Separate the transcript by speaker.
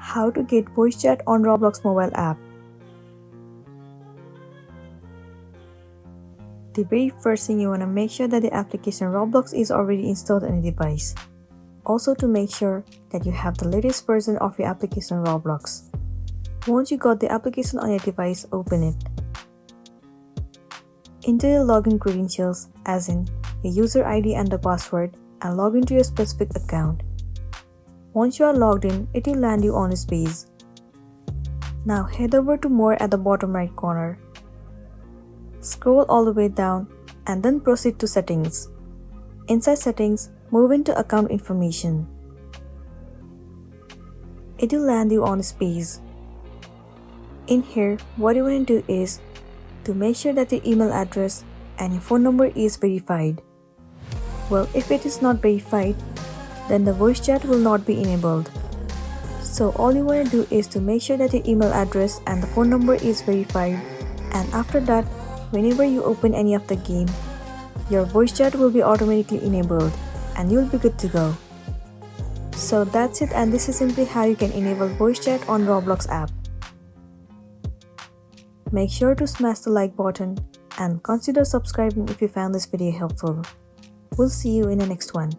Speaker 1: How to get voice chat on Roblox mobile app. The very first thing, you want to make sure that the application Roblox is already installed on your device. Also, to make sure that you have the latest version of your application Roblox. Once you got the application on your device, open it. Enter your login credentials, as in your user ID and the password, and log into your specific account. Once you are logged in, it will land you on this page. Now head over to More at the bottom right corner. Scroll all the way down and then proceed to Settings. Inside Settings, move into Account Information. It will land you on this page. In here, what you want to do is to make sure that your email address and your phone number is verified. Well, if it is not verified, then the voice chat will not be enabled. So all you want to do is to make sure that your email address and the phone number is verified, and after that, whenever you open any of the game, your voice chat will be automatically enabled and you'll be good to go. So that's it, and this is simply how you can enable voice chat on Roblox app. Make sure to smash the like button and consider subscribing if you found this video helpful. We'll see you in the next one.